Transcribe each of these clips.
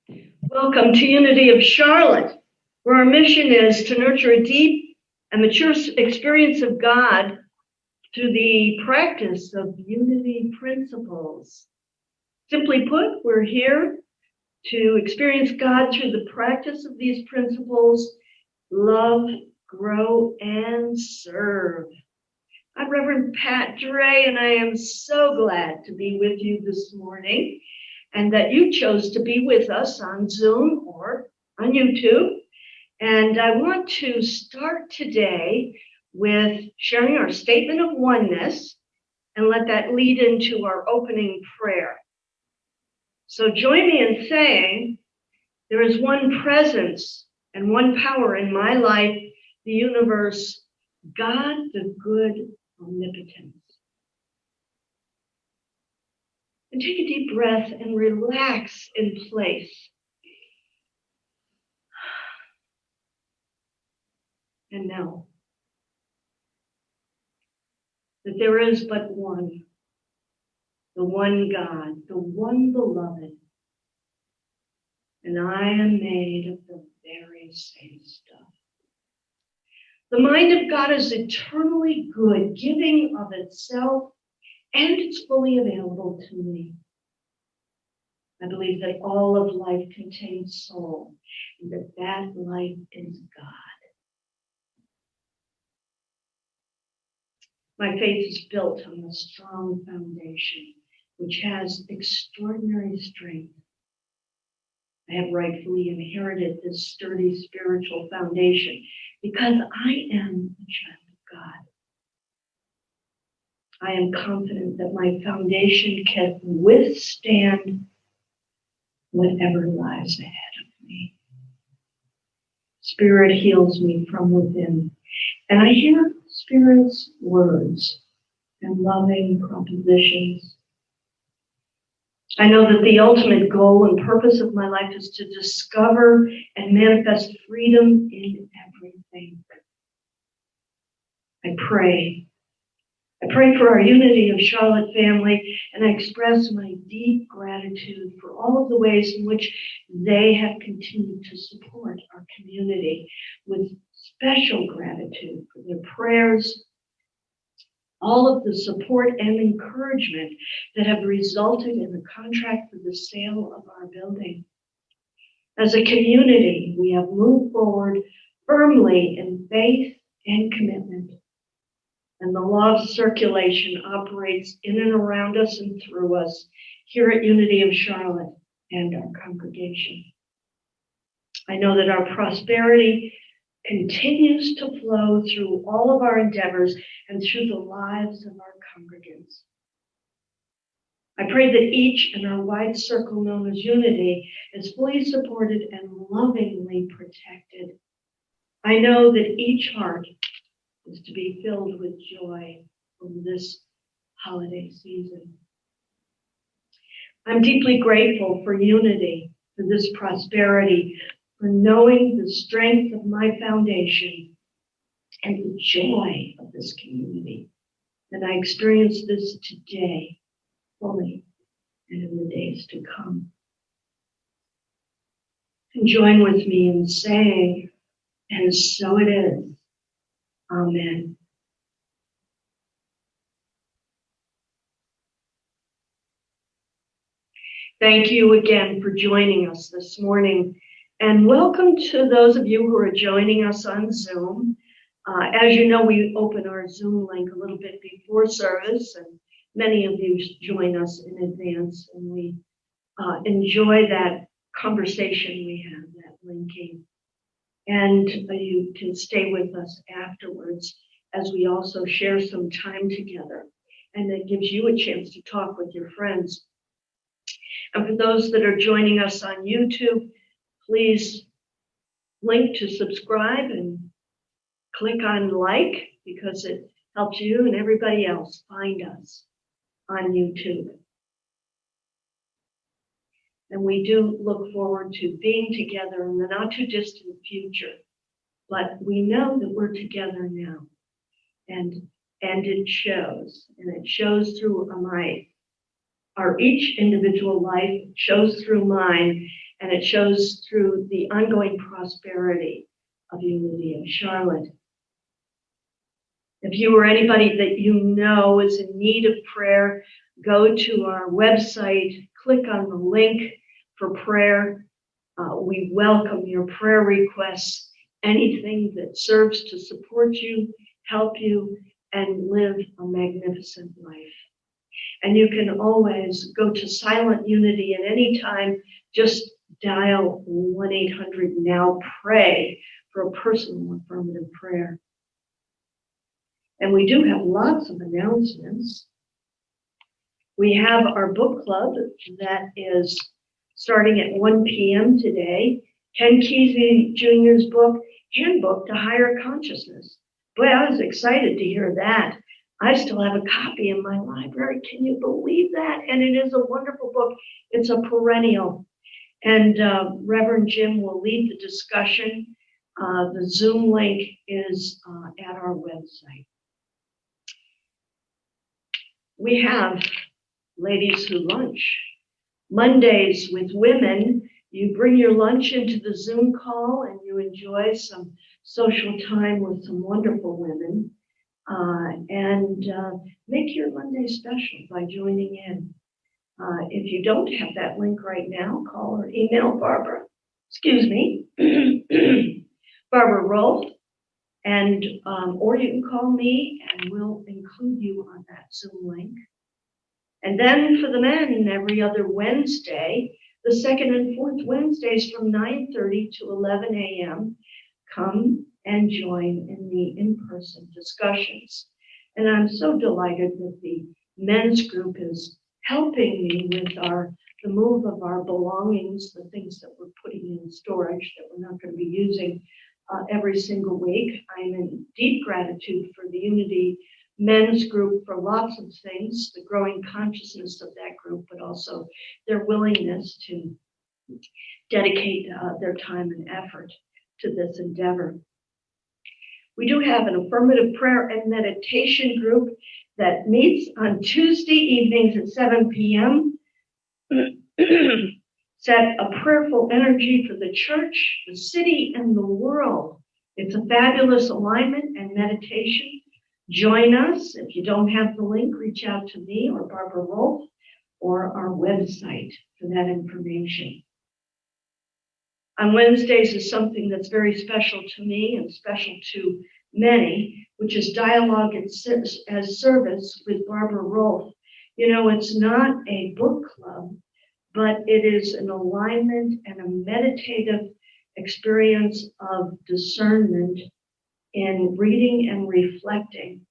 Welcome to Unity of Charlotte, where our mission is to nurture a deep and mature experience of God through the practice of unity principles. Simply put, we're here to experience God through the practice of these principles, love, grow, and serve. I'm Reverend Pat Dre, and I am so glad to be with you this morning, and that you chose to be with us on Zoom or on YouTube. And I want to start today with sharing our statement of oneness and let that lead into our opening prayer. So join me in saying, there is one presence and one power in my life, the universe, God, the good, omnipotent. And take a deep breath and relax in place. And know that there is but one, the one God, the one beloved. And I am made of the very same stuff. The mind of God is eternally good, giving of itself, and it's fully available to me. I believe that all of life contains soul, and that life is God. My faith is built on a strong foundation, which has extraordinary strength. I have rightfully inherited this sturdy spiritual foundation because I am a child of God. I am confident that my foundation can withstand whatever lies ahead of me. Spirit heals me from within, and I hear Spirit's words and loving propositions. I know that the ultimate goal and purpose of my life is to discover and manifest freedom in everything. I pray for our Unity of Charlotte family, and I express my deep gratitude for all of the ways in which they have continued to support our community, with special gratitude for their prayers, all of the support and encouragement that have resulted in the contract for the sale of our building. As a community, we have moved forward firmly in faith and commitment. And the law of circulation operates in and around us and through us here at Unity of Charlotte and our congregation. I know that our prosperity continues to flow through all of our endeavors and through the lives of our congregants. I pray that each in our wide circle known as Unity is fully supported and lovingly protected. I know that each heart is to be filled with joy over this holiday season. I'm deeply grateful for Unity, for this prosperity, for knowing the strength of my foundation and the joy of this community. And I experience this today fully and in the days to come. And join with me in saying, and so it is. Amen. Thank you again for joining us this morning. And welcome to those of you who are joining us on Zoom. As you know, we open our Zoom link a little bit before service, and many of you join us in advance, and we enjoy that conversation we have, that linking. And you can stay with us afterwards as we also share some time together. And it gives you a chance to talk with your friends. And for those that are joining us on YouTube, please link to subscribe and click on like, because it helps you and everybody else find us on YouTube. And we do look forward to being together in the not too distant future. But we know that we're together now. And it shows. And it shows through our each individual life. It shows through mine. and it shows through the ongoing prosperity of Unity of Charlotte. If you or anybody that you know is in need of prayer, go to our website, click on the link for prayer. We welcome your prayer requests, anything that serves to support you, help you, and live a magnificent life. And you can always go to Silent Unity at any time. Just dial 1-800-NOW-PRAY for a personal affirmative prayer. And we do have lots of announcements. We have our book club that is starting at 1 p.m. today. Ken Kesey Jr.'s book, Handbook to Higher Consciousness. Boy, I was excited to hear that. I still have a copy in my library. Can you believe that? And it is a wonderful book. It's a perennial. And Reverend Jim will lead the discussion. The Zoom link is at our website. We have Ladies Who Lunch. Mondays with women, you bring your lunch into the Zoom call and you enjoy some social time with some wonderful women. And make your Monday special by joining in. If you don't have that link right now, call or email Barbara, Barbara Rolfe, and or you can call me and we'll include you on that Zoom link. And then for the men, every other Wednesday, the second and fourth Wednesdays from 9:30 to 11 a.m., come and join in the in-person discussions. And I'm so delighted that the men's group is helping me with the move of our belongings, the things that we're putting in storage that we're not going to be using every single week. I'm in deep gratitude for the Unity men's group for lots of things, the growing consciousness of that group, but also their willingness to dedicate their time and effort to this endeavor. We do have an affirmative prayer and meditation group that meets on Tuesday evenings at 7 p.m. Set a prayerful energy for the church, the city, and the world. It's a fabulous alignment and meditation. Join us. If you don't have the link, reach out to me or Barbara Rolfe or our website for that information. On Wednesdays is something that's very special to me and special to many, which is Dialogue as Service with Barbara Rolfe. You know, it's not a book club, but it is an alignment and a meditative experience of discernment in reading and reflecting.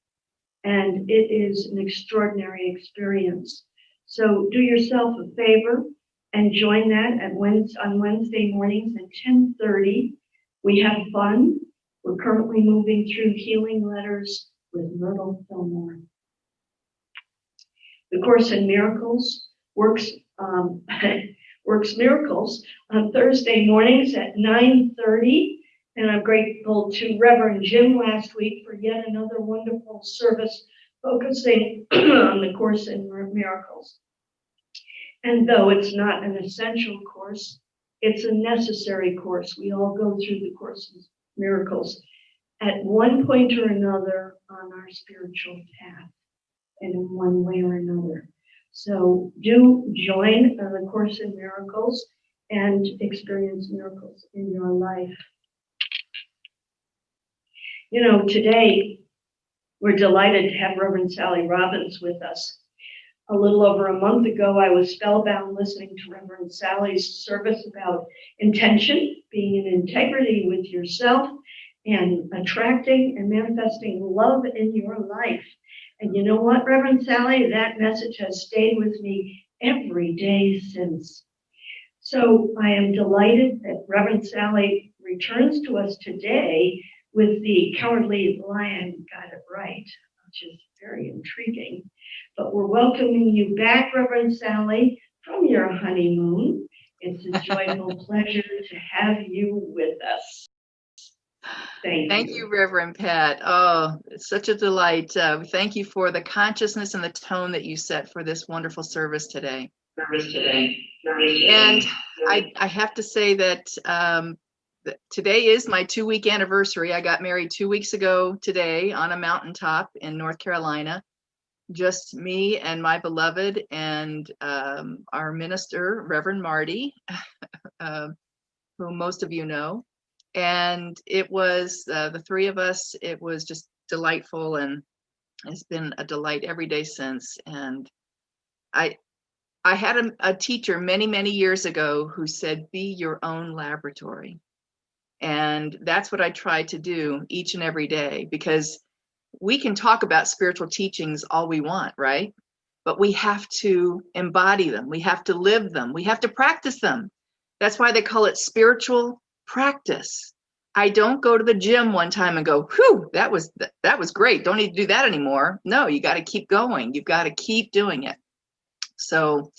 And it is an extraordinary experience. So do yourself a favor and join that on Wednesday mornings at 10:30. We have fun. We're currently moving through Healing Letters with Myrtle Fillmore. The Course in Miracles works miracles on Thursday mornings at 9:30. And I'm grateful to Reverend Jim last week for yet another wonderful service focusing on the Course in Miracles. And though it's not an essential course, it's a necessary course. We all go through the Course in Miracles at one point or another on our spiritual path and in one way or another. So do join the Course in Miracles and experience miracles in your life. You know, today we're delighted to have Reverend Sally Robbins with us. A little over a month ago, I was spellbound listening to Reverend Sally's service about intention, being in integrity with yourself, and attracting and manifesting love in your life. And you know what, Reverend Sally? That message has stayed with me every day since. So I am delighted that Reverend Sally returns to us today with the Cowardly Lion Got It Right, which is very intriguing. But we're welcoming you back, Reverend Sally, from your honeymoon. It's a joyful pleasure to have you with us. Thank you, Reverend Pat. Oh, it's such a delight. Thank you for the consciousness and the tone that you set for this wonderful service today. And I have to say that today is my 2-week anniversary. I got married 2 weeks ago today on a mountaintop in North Carolina. Just me and my beloved and our minister, Reverend Marty, who most of you know. And it was the three of us. It was just delightful, and it's been a delight every day since. And I had a teacher many years ago who said, be your own laboratory. And that's what I try to do each and every day, because we can talk about spiritual teachings all we want, right? But we have to embody them. We have to live them. We have to practice them. That's why they call it spiritual practice. I don't go to the gym one time and go, whew, that was great. Don't need to do that anymore. No, you got to keep going. You've got to keep doing it. So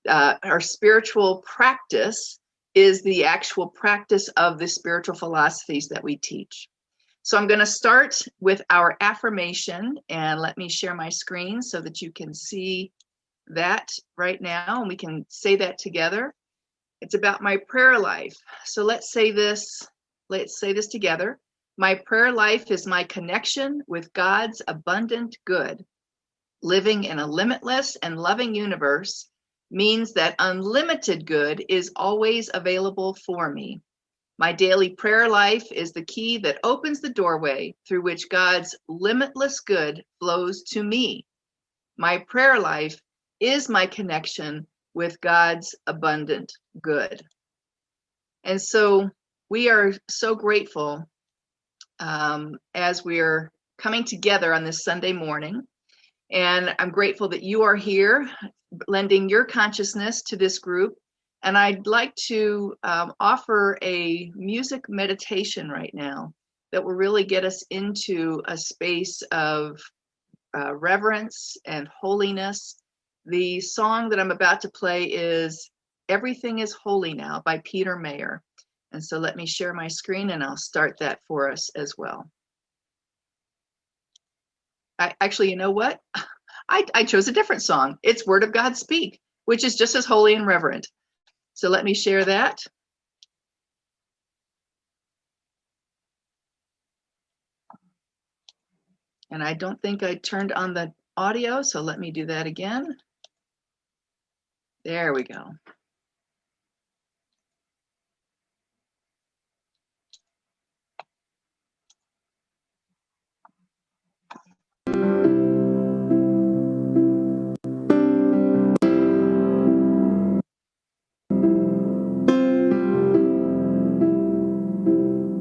our spiritual practice is the actual practice of the spiritual philosophies that we teach. So I'm going to start with our affirmation, and let me share my screen so that you can see that right now, and we can say that together. It's about my prayer life. So let's say this together. My prayer life is my connection with God's abundant good. Living in a limitless and loving universe means that unlimited good is always available for me. My daily prayer life is the key that opens the doorway through which God's limitless good flows to me. My prayer life is my connection with God's abundant good. And so we are so grateful as we're coming together on this Sunday morning. And I'm grateful that you are here, lending your consciousness to this group. And I'd like to offer a music meditation right now that will really get us into a space of reverence and holiness. The song that I'm about to play is Everything is Holy Now by Peter Mayer. And so let me share my screen and I'll start that for us as well. Actually, you know what? I chose a different song. It's Word of God Speak, which is just as holy and reverent. So let me share that. And I don't think I turned on the audio, so let me do that again. There we go.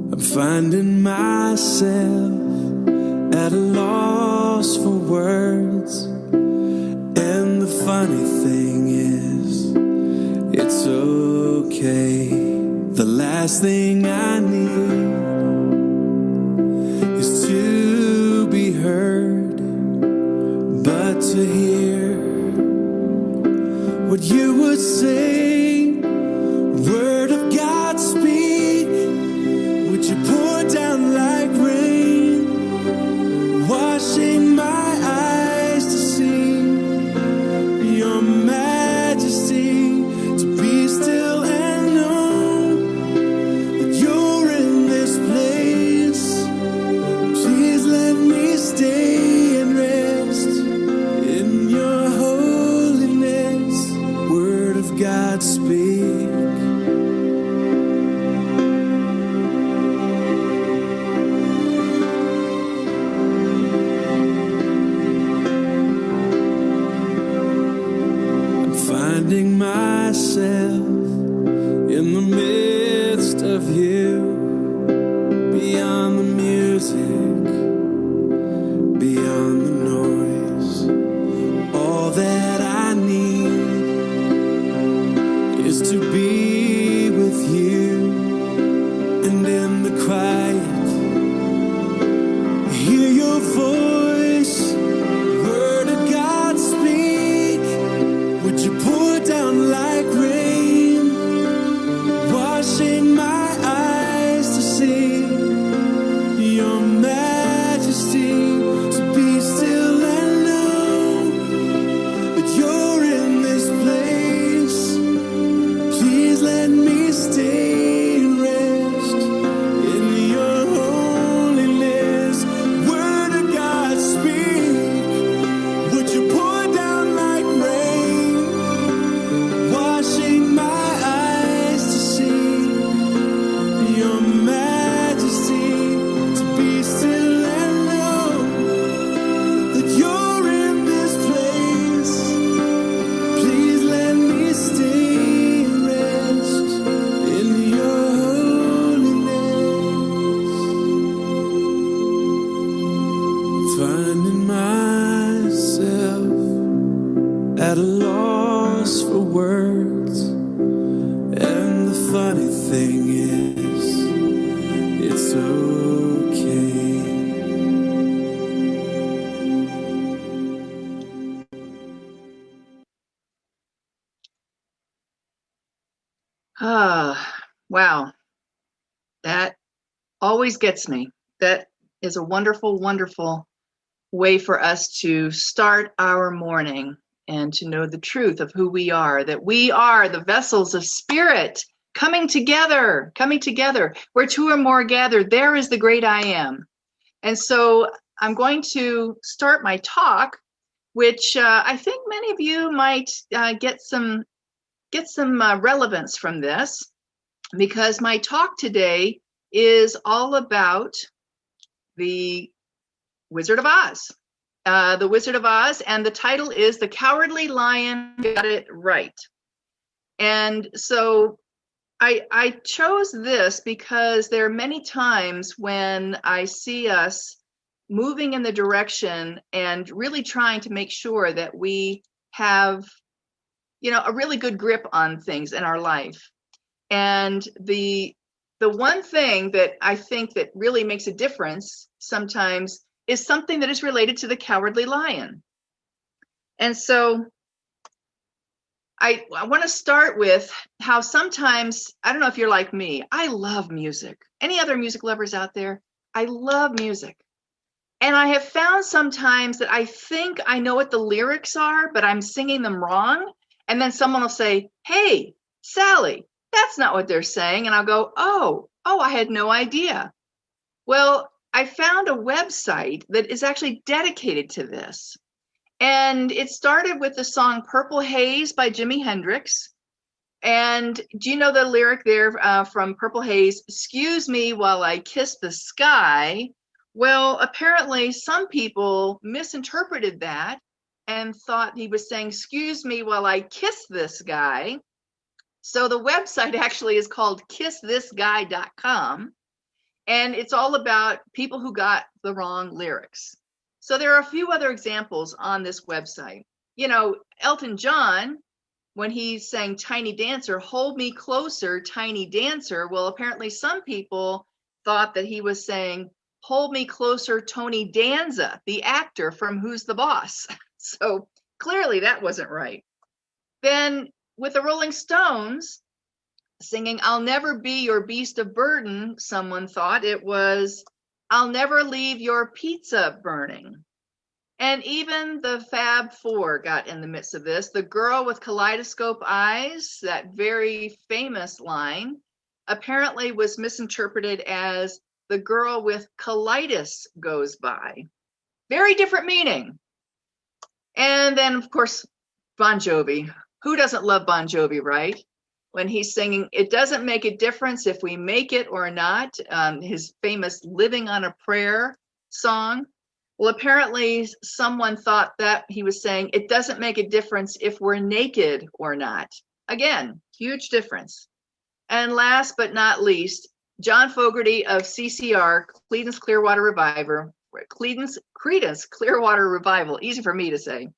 I'm finding myself at a loss for words, and the funny thing is, it's okay. The last thing I need is to be heard, but to hear what you would say. Word of God speak, would you pour down like rain, washing my eyes to see your majesty, to be still and know that you're in this place. Please let me stay and rest in your holiness. Word of God speak. Finding myself in the midst of you, beyond the music, beyond the noise. All that I need is to be with you, and in the quiet, hear your voice. Word of God speak, would you pour down like rain, washing my eyes funny thing is, it's okay. Ah, wow. That always gets me. That is a wonderful, wonderful way for us to start our morning and to know the truth of who we are, that we are the vessels of spirit coming together, where two or more gathered, there is the great I am. And so I'm going to start my talk, which I think many of you might get some relevance from this, because my talk today is all about the Wizard of Oz. The Wizard of Oz, and the title is The Cowardly Lion Got It Right. And so I chose this because there are many times when I see us moving in the direction and really trying to make sure that we have, a really good grip on things in our life. And the one thing that I think that really makes a difference sometimes is something that is related to the cowardly lion. And so I want to start with how sometimes, I don't know if you're like me, I love music. Any other music lovers out there? I love music. And I have found sometimes that I think I know what the lyrics are, but I'm singing them wrong. And then someone will say, "Hey, Sally, that's not what they're saying." And I'll go, oh, I had no idea. Well, I found a website that is actually dedicated to this. And it started with the song Purple Haze by Jimi Hendrix. And do you know the lyric there from Purple Haze? "Excuse me while I kiss the sky." Well, apparently some people misinterpreted that and thought he was saying, "Excuse me while I kiss this guy." So the website actually is called kissthisguy.com. And it's all about people who got the wrong lyrics. So there are a few other examples on this website. Elton John, when he sang Tiny Dancer, "Hold me closer, tiny dancer." Well, apparently some people thought that he was saying, "Hold me closer, Tony Danza," the actor from Who's the Boss. So clearly that wasn't right. Then with the Rolling Stones, singing "I'll Never Be Your Beast of Burden," someone thought it was "I'll never leave your pizza burning." And even the Fab Four got in the midst of this. "The girl with kaleidoscope eyes," that very famous line, apparently was misinterpreted as "the girl with colitis goes by." Very different meaning. And then, of course, Bon Jovi. Who doesn't love Bon Jovi, right? When he's singing, "It doesn't make a difference if we make it or not," his famous "Living on a Prayer" song. Well, apparently someone thought that he was saying, "It doesn't make a difference if we're naked or not." Again, huge difference. And last but not least, John Fogerty of CCR, Creedence Clearwater Revival, easy for me to say.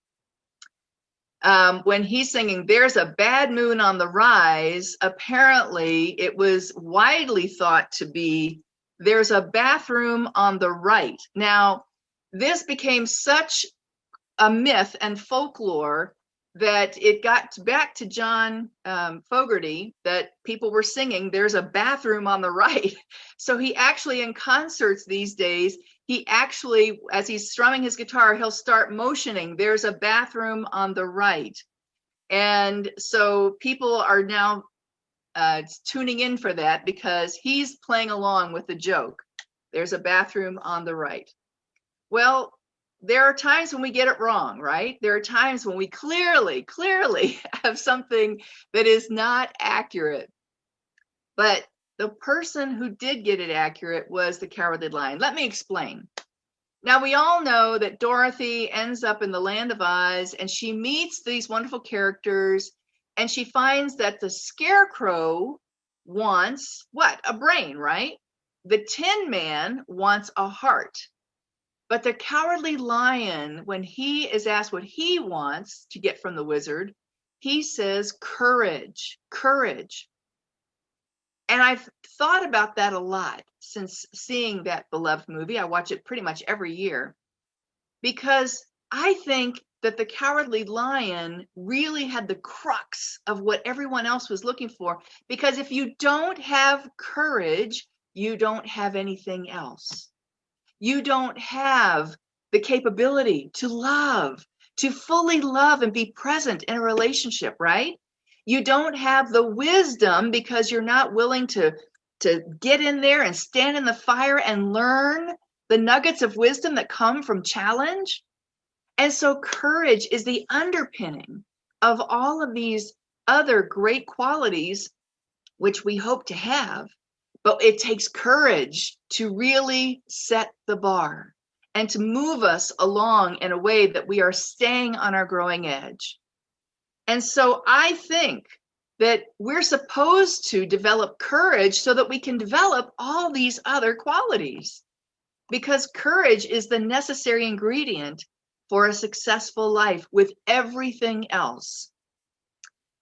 When he's singing "There's a Bad Moon on the Rise," apparently it was widely thought to be "There's a bathroom on the right." Now, this became such a myth and folklore that it got back to John Fogerty that people were singing "There's a bathroom on the right." So he actually, in concerts these days, he actually, as he's strumming his guitar, he'll start motioning "There's a bathroom on the right." And so people are now tuning in for that because he's playing along with the joke. There's a bathroom on the right. Well, there are times when we get it wrong, right? There are times when we clearly have something that is not accurate. But the person who did get it accurate was the Cowardly Lion. Let me explain. Now, we all know that Dorothy ends up in the land of Oz, and she meets these wonderful characters, and she finds that the Scarecrow wants what? A brain, right? The Tin Man wants a heart. But the Cowardly Lion, when he is asked what he wants to get from the wizard, he says courage, courage. And I've thought about that a lot since seeing that beloved movie. I watch it pretty much every year because I think that The Cowardly Lion really had the crux of what everyone else was looking for. Because if you don't have courage, you don't have anything else. You don't have the capability to love, to fully love and be present in a relationship, right? You don't have the wisdom because you're not willing to get in there and stand in the fire and learn the nuggets of wisdom that come from challenge. And so courage is the underpinning of all of these other great qualities, which we hope to have. But it takes courage to really set the bar and to move us along in a way that we are staying on our growing edge. And so I think that we're supposed to develop courage so that we can develop all these other qualities, because courage is the necessary ingredient for a successful life with everything else.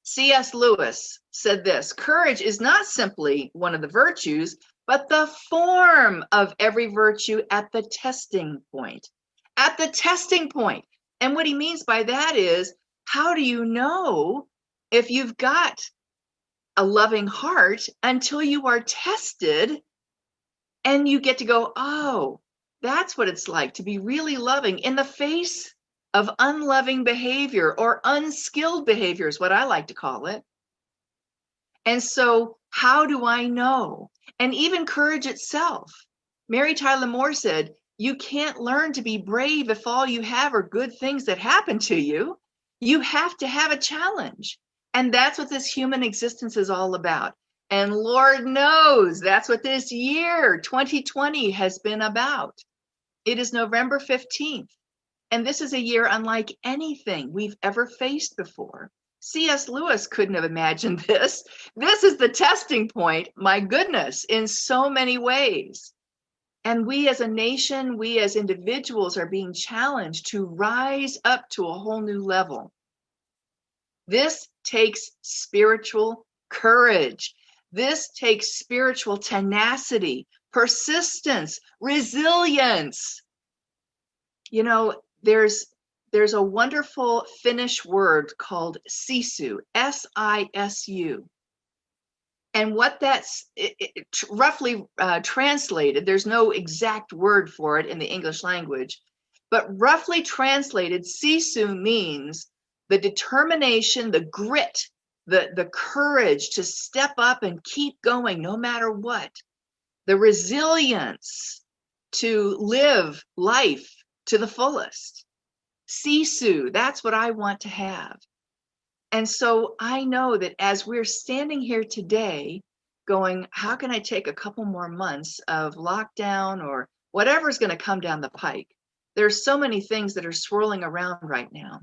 C.S. Lewis said this: courage is not simply one of the virtues, but the form of every virtue at the testing point. At the testing point. And what he means by that is, how do you know if you've got a loving heart until you are tested and you get to go, oh, that's what it's like to be really loving in the face of unloving behavior, or unskilled behavior is what I like to call it. And so how do I know? And even courage itself. Mary Tyler Moore said, you can't learn to be brave if all you have are good things that happen to you. You have to have a challenge. And that's what this human existence is all about. And Lord knows that's what this year, 2020, has been about. It is November 15th. And this is a year unlike anything we've ever faced before. C.S. Lewis couldn't have imagined this. This is the testing point, my goodness, in so many ways. And we as a nation, we as individuals are being challenged to rise up to a whole new level. This takes spiritual courage. This takes spiritual tenacity, persistence, resilience. You know, there's a wonderful Finnish word called sisu, S-I-S-U. And what that's roughly translated, there's no exact word for it in the English language, but roughly translated, sisu means the determination, the grit, the courage to step up and keep going no matter what, the resilience to live life to the fullest. Sisu, that's what I want to have. And so I know that as we're standing here today going, how can I take a couple more months of lockdown or whatever's going to come down the pike? There's so many things that are swirling around right now.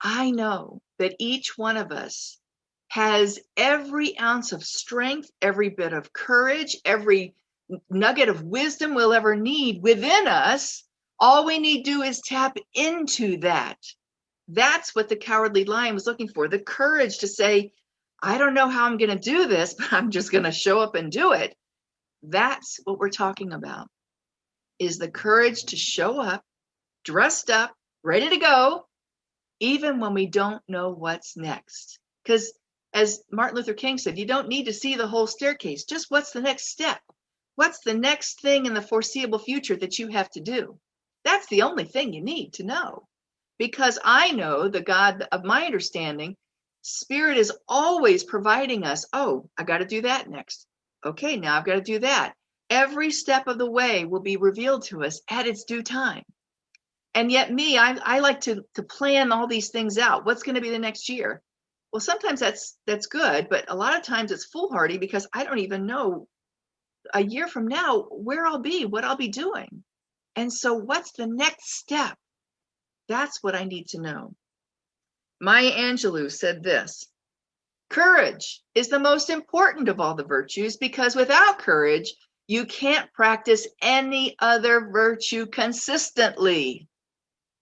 I know that each one of us has every ounce of strength, every bit of courage, every nugget of wisdom we'll ever need within us. All we need to do is tap into that. That's what the Cowardly Lion was looking for, the courage to say, I don't know how I'm going to do this, but I'm just going to show up and do it. That's what we're talking about, is the courage to show up, dressed up, ready to go, even when we don't know what's next. Because as Martin Luther King said, you don't need to see the whole staircase, just what's the next step? What's the next thing in the foreseeable future that you have to do? That's the only thing you need to know. Because I know the God of my understanding, Spirit is always providing us, oh, I got to do that next. Okay, now I've got to do that. Every step of the way will be revealed to us at its due time. And yet I like to plan all these things out. What's going to be the next year? Well, sometimes that's good, but a lot of times it's foolhardy because I don't even know a year from now where I'll be, what I'll be doing. And so what's the next step? That's what I need to know. Maya Angelou said this: courage is the most important of all the virtues, because without courage, you can't practice any other virtue consistently.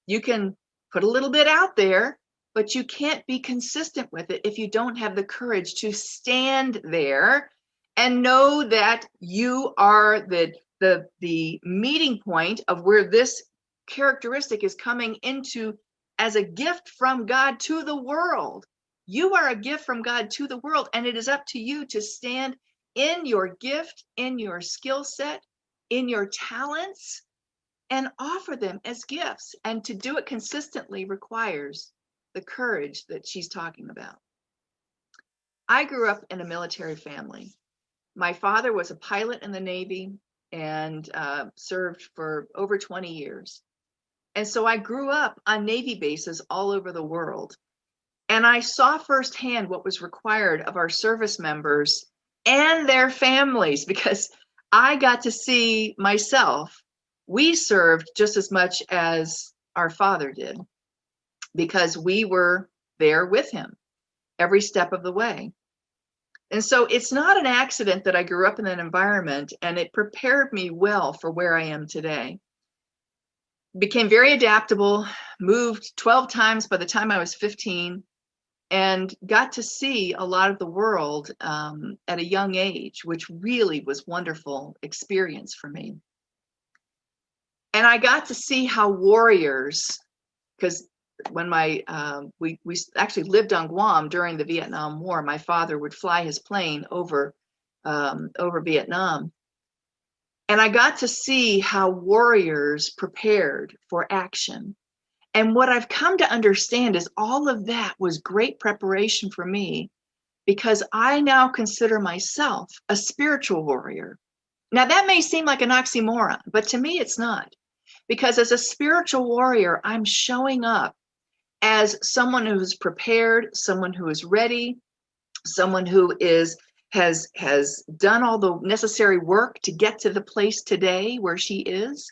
You can put a little bit out there, but you can't be consistent with it if you don't have the courage to stand there and know that you are the meeting point of where this characteristic is coming into as a gift from God to the world. You are a gift from God to the world, and it is up to you to stand in your gift, in your skill set, in your talents, and offer them as gifts. And to do it consistently requires the courage that she's talking about. I grew up in a military family. My father was a pilot in the Navy and served for over 20 years. And so I grew up on Navy bases all over the world. And I saw firsthand what was required of our service members and their families, because I got to see myself. We served just as much as our father did, because we were there with him every step of the way. And so it's not an accident that I grew up in that environment, and it prepared me well for where I am today. Became very adaptable, moved 12 times by the time I was 15, and got to see a lot of the world at a young age, which really was a wonderful experience for me. And I got to see how warriors, because when we actually lived on Guam during the Vietnam War, my father would fly his plane over Vietnam. And I got to see how warriors prepared for action. And what I've come to understand is all of that was great preparation for me, because I now consider myself a spiritual warrior. Now, that may seem like an oxymoron, but to me, it's not. Because as a spiritual warrior, I'm showing up as someone who's prepared, someone who is ready, someone who has done all the necessary work to get to the place today where she is.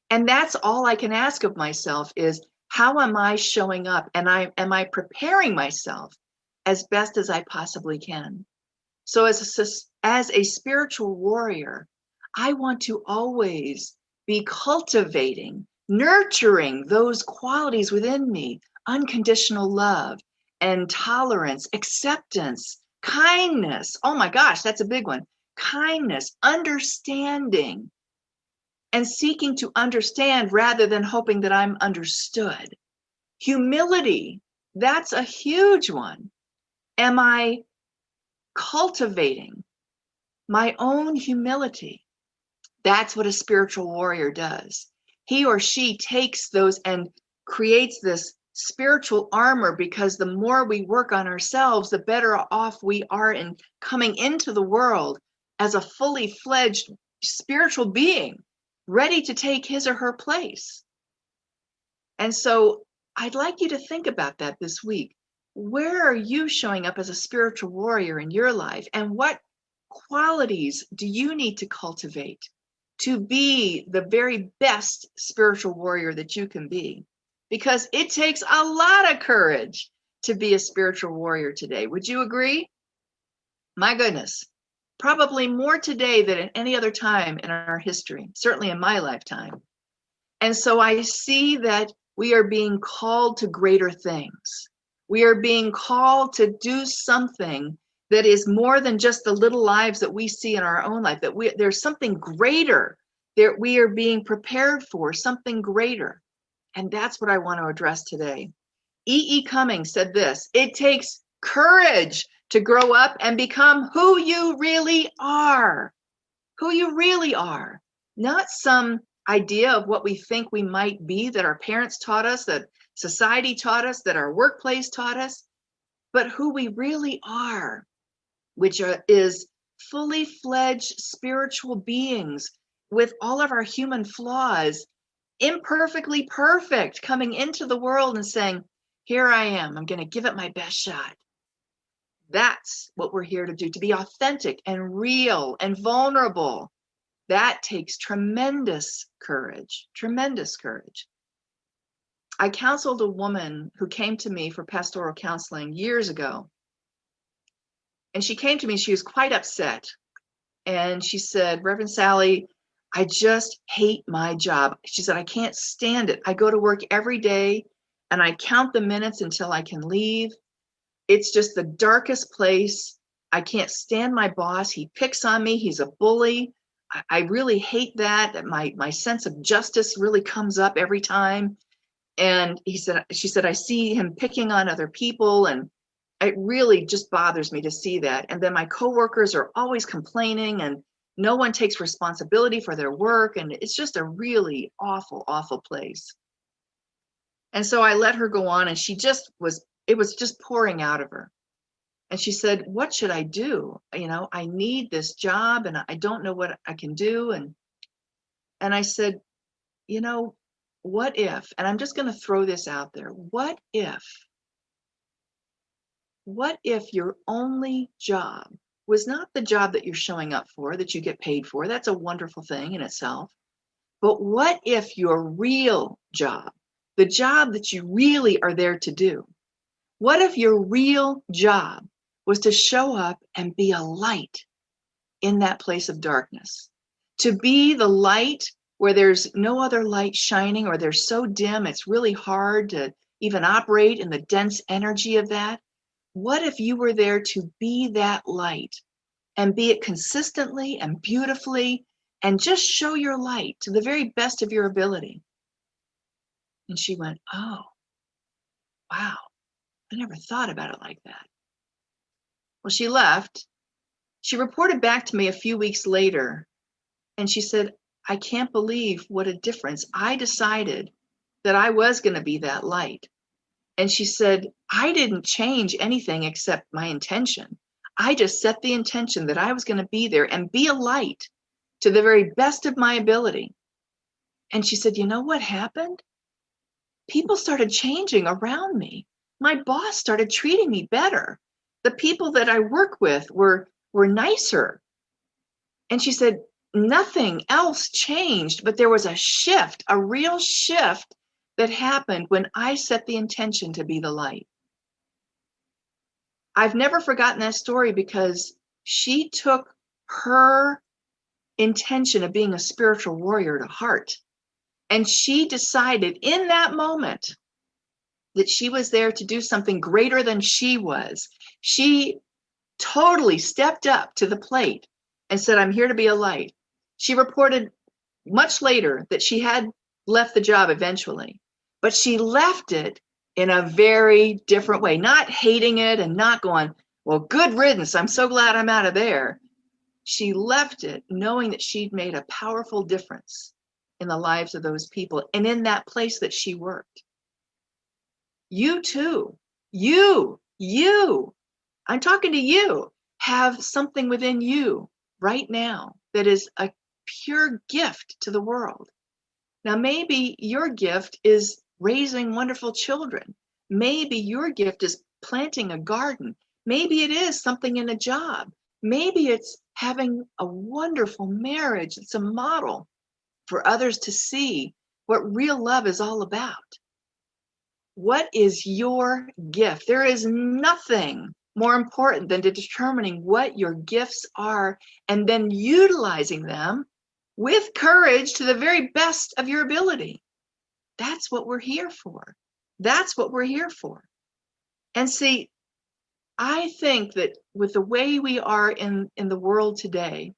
And that's all I can ask of myself is, how am I showing up? And am I preparing myself as best as I possibly can? So as a spiritual warrior, I want to always be cultivating, nurturing those qualities within me: unconditional love and tolerance, acceptance, kindness. Oh my gosh, that's a big one. Kindness, understanding, and seeking to understand rather than hoping that I'm understood. Humility, that's a huge one. Am I cultivating my own humility? That's what a spiritual warrior does. He or she takes those and creates this spiritual armor, because the more we work on ourselves, the better off we are in coming into the world as a fully fledged spiritual being, ready to take his or her place. And so I'd like you to think about that this week. Where are you showing up as a spiritual warrior in your life? And what qualities do you need to cultivate to be the very best spiritual warrior that you can be? Because it takes a lot of courage to be a spiritual warrior today. Would you agree? My goodness, probably more today than at any other time in our history, certainly in my lifetime. And so I see that we are being called to greater things. We are being called to do something that is more than just the little lives that we see in our own life, that there's something greater that we are being prepared for, something greater. And that's what I want to address today. E.E. Cummings said this: it takes courage to grow up and become who you really are. Who you really are. Not some idea of what we think we might be that our parents taught us, that society taught us, that our workplace taught us, but who we really are, which is fully fledged spiritual beings with all of our human flaws, imperfectly perfect, coming into the world and saying, here I am, I'm going to give it my best shot. That's what we're here to do, to be authentic and real and vulnerable. That takes tremendous courage, tremendous courage. I counseled a woman who came to me for pastoral counseling years ago. And she came to me, she was quite upset. And she said, Reverend Sally, I just hate my job. She said, I can't stand it. I go to work every day. and I count the minutes until I can leave. It's just the darkest place. I can't stand my boss. He picks on me. He's a bully. I really hate that my sense of justice really comes up every time. And she said, I see him picking on other people, and it really just bothers me to see that. And then my coworkers are always complaining, and no one takes responsibility for their work. And it's just a really awful, awful place. And so I let her go on, and it was just pouring out of her. And she said, what should I do? I need this job, and I don't know what I can do. And I said, what if, and I'm just going to throw this out there, what if your only job was not the job that you're showing up for, that you get paid for? That's a wonderful thing in itself. But what if your real job, the job that you really are there to do, what if your real job was to show up and be a light in that place of darkness? To be the light where there's no other light shining, or they're so dim it's really hard to even operate in the dense energy of that. What if you were there to be that light, and be it consistently and beautifully, and just show your light to the very best of your ability? And she went, oh, wow, I never thought about it like that. Well, she left. She reported back to me a few weeks later, and she said, I can't believe what a difference. I decided that I was going to be that light. And she said, I didn't change anything except my intention. I just set the intention that I was going to be there and be a light to the very best of my ability. And she said, you know what happened? People started changing around me. My boss started treating me better. The people that I work with were nicer. And she said, nothing else changed, but there was a shift, a real shift that happened when I set the intention to be the light. I've never forgotten that story, because she took her intention of being a spiritual warrior to heart. And she decided in that moment that she was there to do something greater than she was. She totally stepped up to the plate and said, I'm here to be a light. She reported much later that she had left the job eventually, but she left it in a very different way, not hating it and not going, well, good riddance, I'm so glad I'm out of there. She left it knowing that she'd made a powerful difference in the lives of those people and in that place that she worked. You too, you, I'm talking to you, have something within you right now that is a pure gift to the world. Now, maybe your gift is raising wonderful children. Maybe your gift is planting a garden. Maybe it is something in a job. Maybe it's having a wonderful marriage. It's a model for others to see what real love is all about. What is your gift? There is nothing more important than determining what your gifts are and then utilizing them with courage to the very best of your ability. That's what we're here for. That's what we're here for. And see, I think that with the way we are in the world today,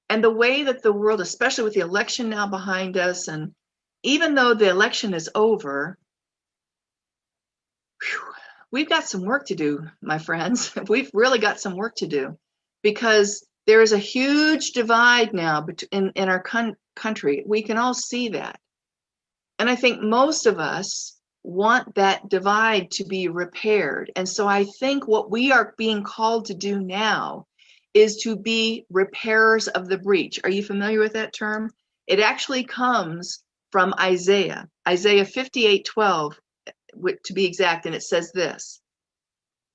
and the way that the world, especially with the election now behind us, and even though the election is over, we've got some work to do, my friends. We've really got some work to do, because there is a huge divide now in our country. We can all see that. And I think most of us want that divide to be repaired. And so I think what we are being called to do now is to be repairers of the breach. Are you familiar with that term? It actually comes from Isaiah 58:12, to be exact, and it says this: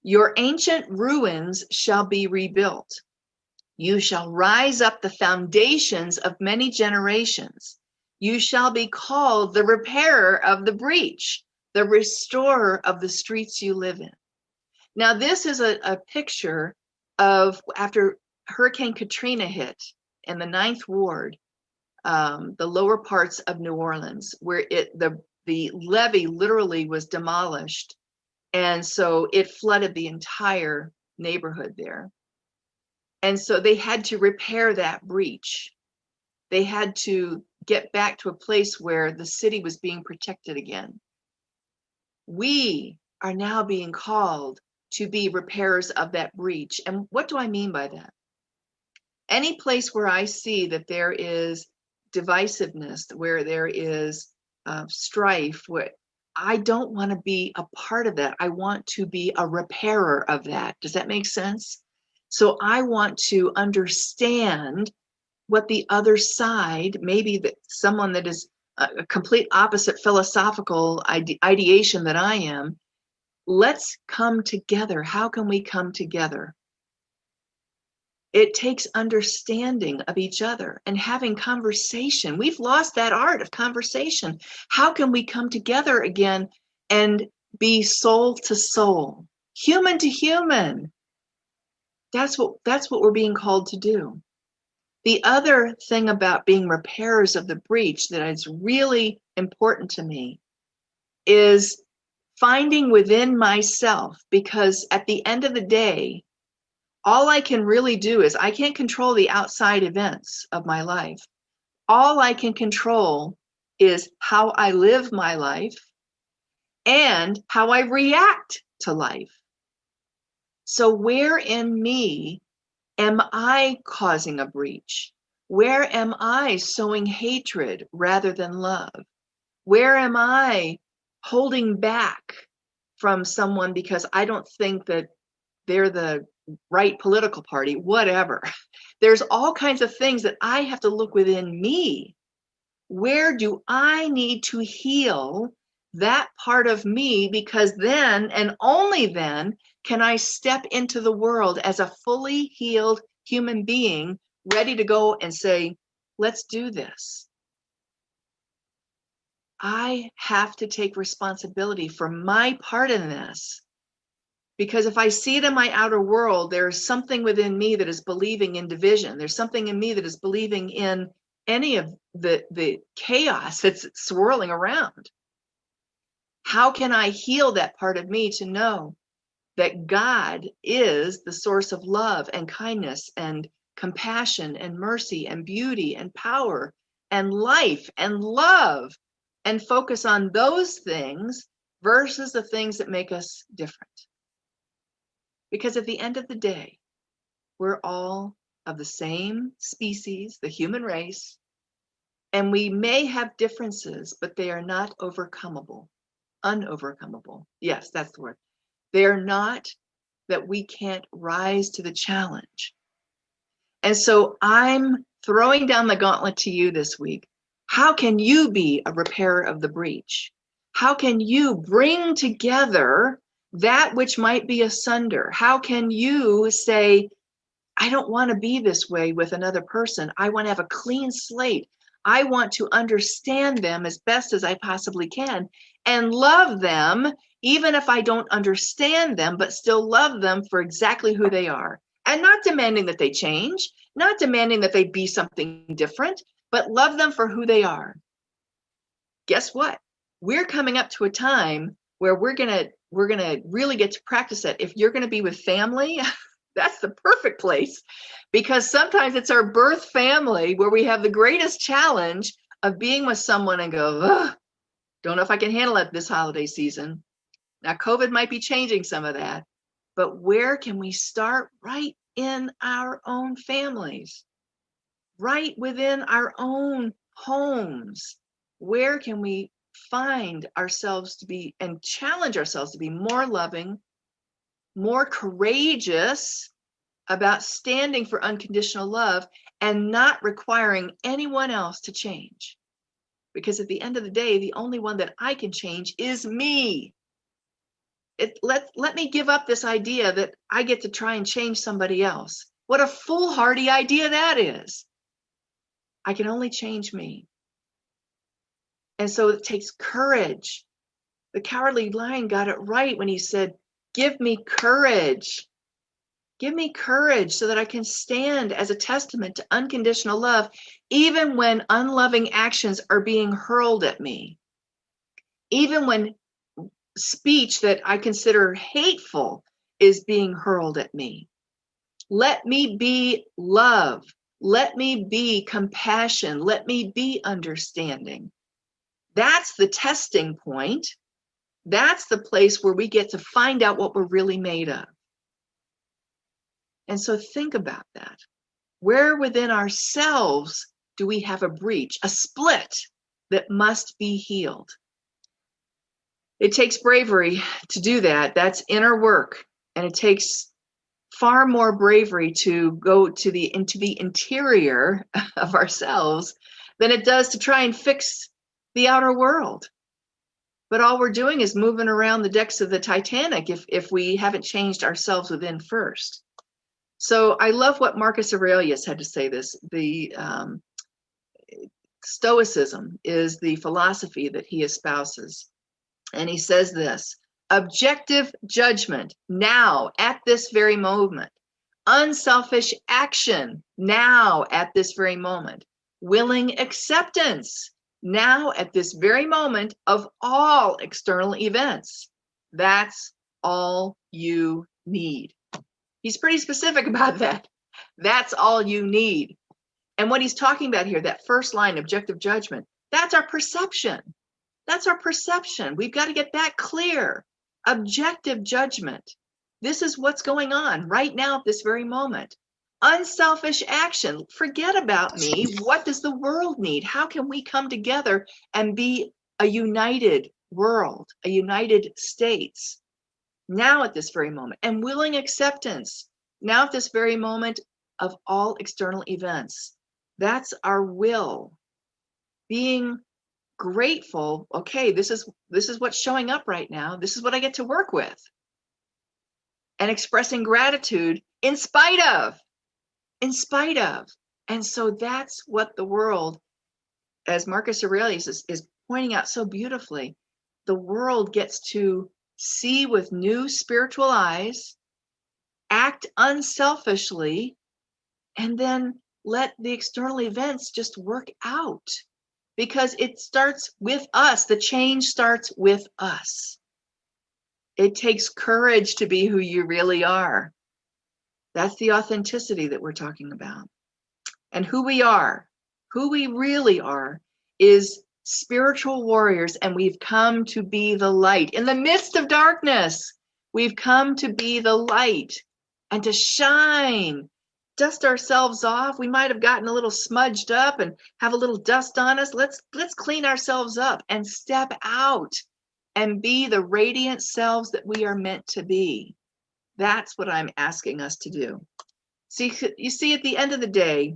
your ancient ruins shall be rebuilt. You shall rise up the foundations of many generations. You shall be called the repairer of the breach, the restorer of the streets you live in. Now, this is a picture of after Hurricane Katrina hit in the 9th Ward, the lower parts of New Orleans, where the the levee literally was demolished. And so it flooded the entire neighborhood there. And so they had to repair that breach. They had to get back to a place where the city was being protected again. We are now being called to be repairers of that breach. And what do I mean by that? Any place where I see that there is divisiveness, where there is strife, where I don't want to be a part of that. I want to be a repairer of that. Does that make sense? So I want to understand what the other side, maybe that someone that is a complete opposite philosophical ideation that I am, let's come together. How can we come together? It takes understanding of each other and having conversation. We've lost that art of conversation. How can we come together again and be soul to soul, human to human? That's what we're being called to do. The other thing about being repairers of the breach that is really important to me is finding within myself, because at the end of the day, all I can really do is I can't control the outside events of my life. All I can control is how I live my life and how I react to life. So where in me am I causing a breach? Where am I sowing hatred rather than love? Where am I holding back from someone because I don't think that they're the right political party, whatever. There's all kinds of things that I have to look within me. Where do I need to heal that part of me? Because then, and only then, can I step into the world as a fully healed human being, ready to go and say, let's do this. I have to take responsibility for my part in this. Because if I see it in my outer world, there's something within me that is believing in division. There's something in me that is believing in any of the chaos that's swirling around. How can I heal that part of me to know that God is the source of love and kindness and compassion and mercy and beauty and power and life and love, and focus on those things versus the things that make us different? Because at the end of the day, we're all of the same species, the human race, and we may have differences, but they are not unovercomable. Yes, that's the word. They are not that we can't rise to the challenge. And so I'm throwing down the gauntlet to you this week. How can you be a repairer of the breach? How can you bring together that which might be asunder? How can you say, I don't want to be this way with another person. I want to have a clean slate. I want to understand them as best as I possibly can and love them, even if I don't understand them, but still love them for exactly who they are. And not demanding that they change, not demanding that they be something different, but love them for who they are. Guess what? We're coming up to a time where we're gonna really get to practice that. If you're gonna be with family, that's the perfect place, because sometimes it's our birth family where we have the greatest challenge of being with someone and go, don't know if I can handle it this holiday season. Now, COVID might be changing some of that, but where can we start? Right in our own families, right within our own homes. Where can we find ourselves to be and challenge ourselves to be more loving, more courageous about standing for unconditional love and not requiring anyone else to change? Because at the end of the day, the only one that I can change is me. Let me give up this idea that I get to try and change somebody else. What a foolhardy idea that is. I can only change me. And so it takes courage. The Cowardly Lion got it right when he said, give me courage. Give me courage so that I can stand as a testament to unconditional love, even when unloving actions are being hurled at me. Even when speech that I consider hateful is being hurled at me. Let me be love. Let me be compassion. Let me be understanding. That's the testing point. That's the place where we get to find out what we're really made of. And so think about that. Where within ourselves do we have a breach, a split that must be healed? It takes bravery to do that. That's inner work. And it takes far more bravery to go into the interior of ourselves than it does to try and fix the outer world. But all we're doing is moving around the decks of the Titanic if we haven't changed ourselves within first. So I love what Marcus Aurelius had to say this. The Stoicism is the philosophy that he espouses. And he says this: objective judgment now at this very moment, unselfish action now at this very moment, willing acceptance now at this very moment of all external events. That's all you need. He's pretty specific about that. That's all you need. And what he's talking about here, that first line, objective judgment, that's our perception. That's our perception. We've got to get that clear. Objective judgment. This is what's going on right now at this very moment. Unselfish action. Forget about me. What does the world need? How can we come together and be a united world, a united states now at this very moment? And willing acceptance now at this very moment of all external events. That's our will. Being grateful. Okay, this is what's showing up right now. This is what I get to work with. And expressing gratitude in spite of. And so that's what the world, as Marcus Aurelius is pointing out so beautifully, the world gets to see with new spiritual eyes, act unselfishly, and then let the external events just work out. Because it starts with us. The change starts with us. It takes courage to be who you really are. That's the authenticity that we're talking about. And who we really are, is spiritual warriors, and we've come to be the light. In the midst of darkness, we've come to be the light and to shine. Dust ourselves off. We might have gotten a little smudged up and have a little dust on us. Let's clean ourselves up and step out and be the radiant selves that we are meant to be. That's what I'm asking us to do. See, you see, at the end of the day,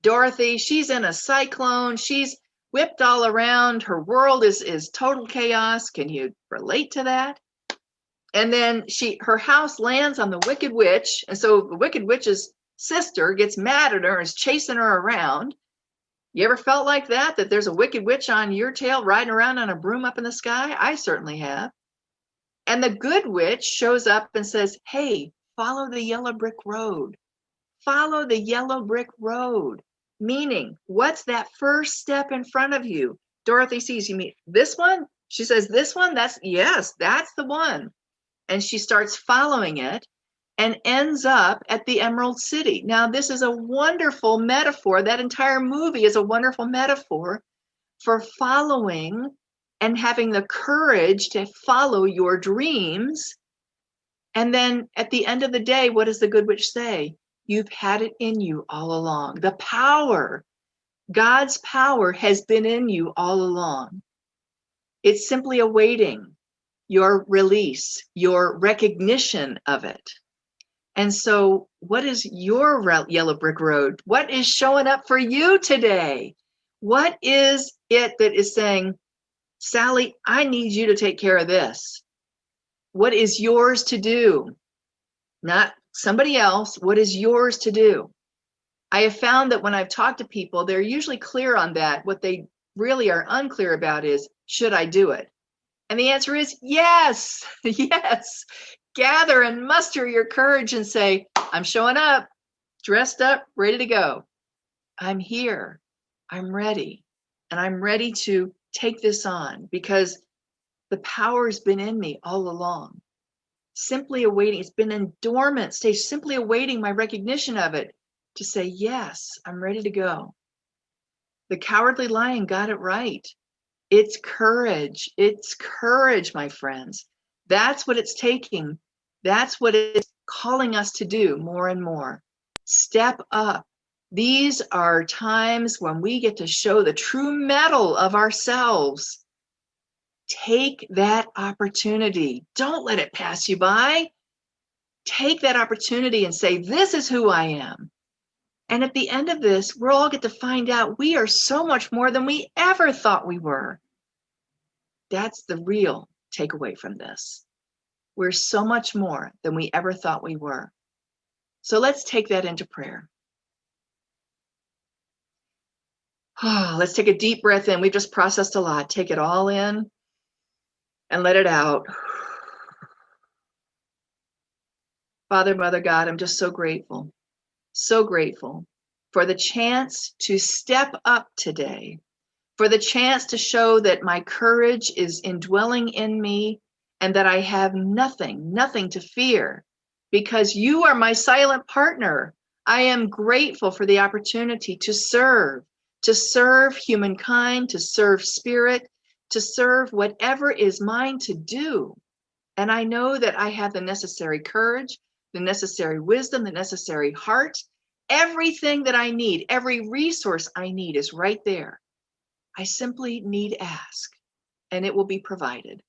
Dorothy, she's in a cyclone. She's whipped all around. Her world is total chaos. Can you relate to that? And then her house lands on the Wicked Witch. And so the Wicked Witch's sister gets mad at her and is chasing her around. You ever felt like that there's a Wicked Witch on your tail riding around on a broom up in the sky? I certainly have. And the Good Witch shows up and says, hey, follow the yellow brick road. Follow the yellow brick road. Meaning, what's that first step in front of you? Dorothy sees, you mean this one? She says, this one? That's the one. And she starts following it and ends up at the Emerald City. Now, this is a wonderful metaphor. That entire movie is a wonderful metaphor for following and having the courage to follow your dreams. And then at the end of the day, what does the Good Witch say? You've had it in you all along. The power, God's power has been in you all along. It's simply awaiting your release, your recognition of it. And so what is your yellow brick road? What is showing up for you today? What is it that is saying, Sally, I need you to take care of this? What is yours to do? Not somebody else. What is yours to do? I have found that when I've talked to people, they're usually clear on that. What they really are unclear about is, should I do it? And the answer is yes, yes. Gather and muster your courage and say, I'm showing up, dressed up, ready to go. I'm here. I'm ready. And I'm ready to take this on, because The power's been in me all along. Simply awaiting, it's been in dormant stage, simply awaiting my recognition of it to say, yes, I'm ready to go. The Cowardly Lion got it right. It's courage. It's courage, my friends. That's what it's taking. That's what it's calling us to do more and more. Step up. These are times when we get to show the true mettle of ourselves. Take that opportunity. Don't let it pass you by. Take that opportunity and say, this is who I am. And at the end of this, we'll all get to find out we are so much more than we ever thought we were. That's the real takeaway from this. We're so much more than we ever thought we were. So let's take that into prayer. Oh, let's take a deep breath in. We've just processed a lot. Take it all in and let it out. Father, Mother God, I'm just so grateful for the chance to step up today, for the chance to show that my courage is indwelling in me and that I have nothing to fear because you are my silent partner. I am grateful for the opportunity to serve humankind, to serve spirit, to serve whatever is mine to do. And I know that I have the necessary courage, the necessary wisdom, the necessary heart. Everything that I need, every resource I need is right there. I simply need ask, and it will be provided.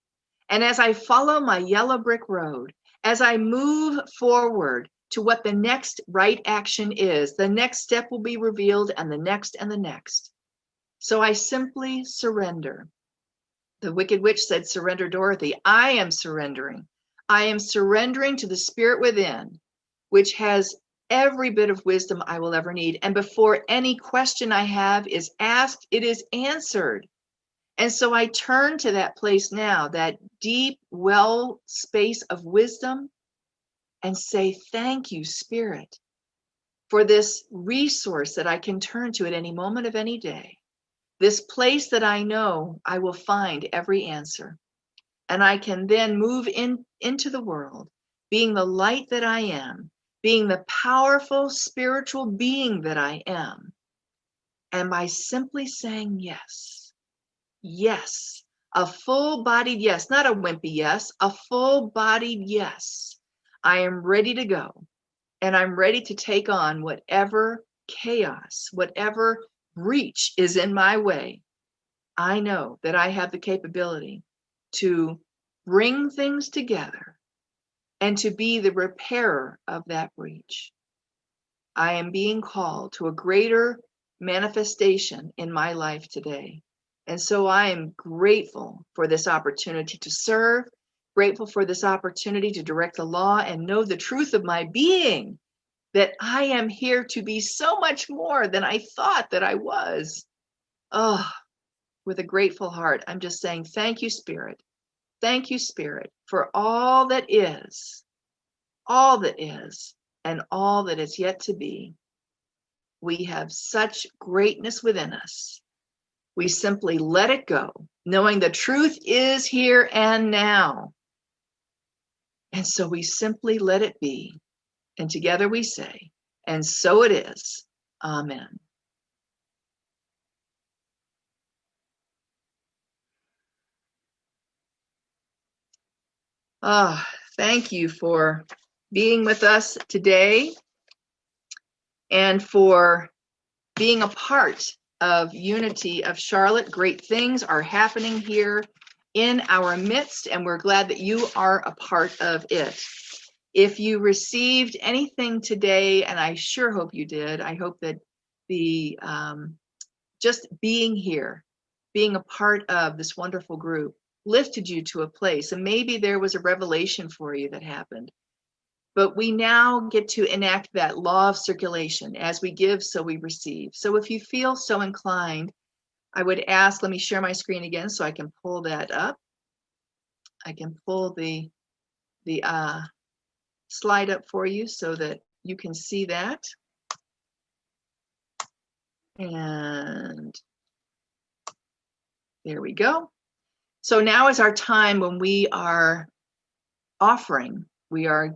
And as I follow my yellow brick road, as I move forward to what the next right action is, the next step will be revealed, and the next and the next. So I simply surrender. The Wicked Witch said, surrender, Dorothy. I am surrendering. I am surrendering to the spirit within, which has every bit of wisdom I will ever need. And before any question I have is asked, it is answered. And so I turn to that place now, that deep well space of wisdom, and say, thank you, Spirit, for this resource that I can turn to at any moment of any day. This place that I know I will find every answer. And I can then move into the world, being the light that I am, being the powerful spiritual being that I am. And by simply saying yes, yes, a full-bodied yes, not a wimpy yes, a full-bodied yes. I am ready to go. And I'm ready to take on whatever chaos, whatever breach is in my way. I know that I have the capability to bring things together and to be the repairer of that breach. I am being called to a greater manifestation in my life today. And so I am grateful for this opportunity to serve, grateful for this opportunity to direct the law and know the truth of my being, that I am here to be so much more than I thought that I was. Oh, with a grateful heart, I'm just saying, thank you, Spirit. Thank you, Spirit, for all that is, and all that is yet to be. We have such greatness within us. We simply let it go, knowing the truth is here and now. And so we simply let it be. And together we say, and so it is. Amen. Thank you for being with us today and for being a part of Unity of Charlotte. Great things are happening here in our midst, and we're glad that you are a part of it. If you received anything today, and I sure hope you did, I hope that the just being here, being a part of this wonderful group, lifted you to a place, and maybe there was a revelation for you that happened. But we now get to enact that law of circulation. As we give, so we receive. So if you feel so inclined, I would ask, let me share my screen again so I can pull that up. I can pull the slide up for you so that you can see that. And there we go. So now is our time when we are offering. We are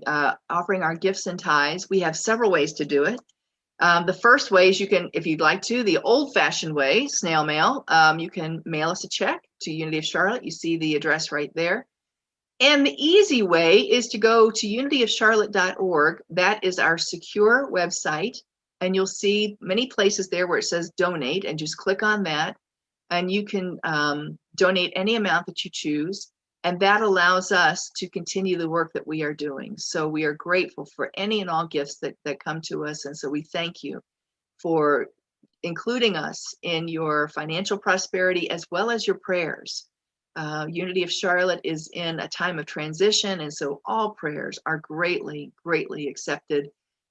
offering our gifts and tithes. We have several ways to do it. The first way is you can, if you'd like to, the old-fashioned way, snail mail. You can mail us a check to Unity of Charlotte. You see the address right there. And the easy way is to go to unityofcharlotte.org. That is our secure website. And you'll see many places there where it says donate, and just click on that. And you can donate any amount that you choose. And that allows us to continue the work that we are doing. So we are grateful for any and all gifts that come to us. And so we thank you for including us in your financial prosperity as well as your prayers. Unity of Charlotte is in a time of transition, and so all prayers are greatly, greatly accepted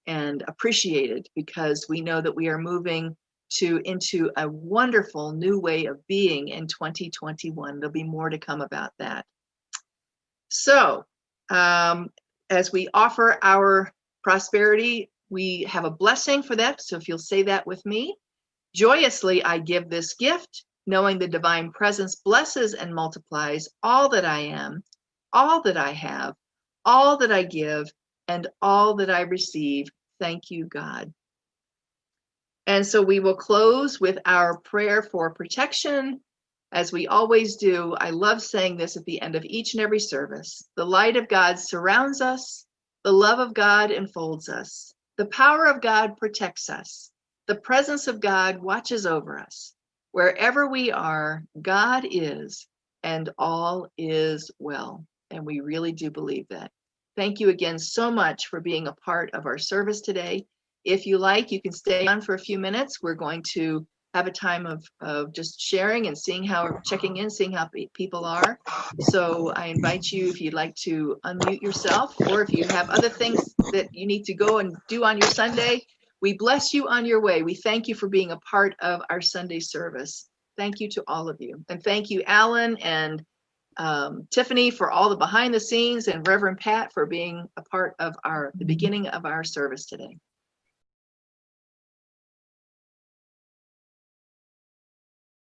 and appreciated, because we know that we are moving into a wonderful new way of being in 2021. There'll be more to come about that. So as we offer our prosperity, we have a blessing for that. So if you'll say that with me: joyously I give this gift, knowing the divine presence blesses and multiplies all that I am, all that I have, all that I give, and all that I receive. Thank you, God. And so we will close with our prayer for protection. As we always do, I love saying this at the end of each and every service. The light of God surrounds us. The love of God enfolds us. The power of God protects us. The presence of God watches over us. Wherever we are, God is, and all is well. And we really do believe that. Thank you again so much for being a part of our service today. If you like, you can stay on for a few minutes. We're going to have a time of just sharing and seeing how, checking in, seeing how people are. So I invite you, if you'd like to unmute yourself, or if you have other things that you need to go and do on your Sunday, we bless you on your way. We thank you for being a part of our Sunday service. Thank you to all of you. And thank you, Alan and Tiffany, for all the behind the scenes, and Reverend Pat for being a part of the beginning of our service today.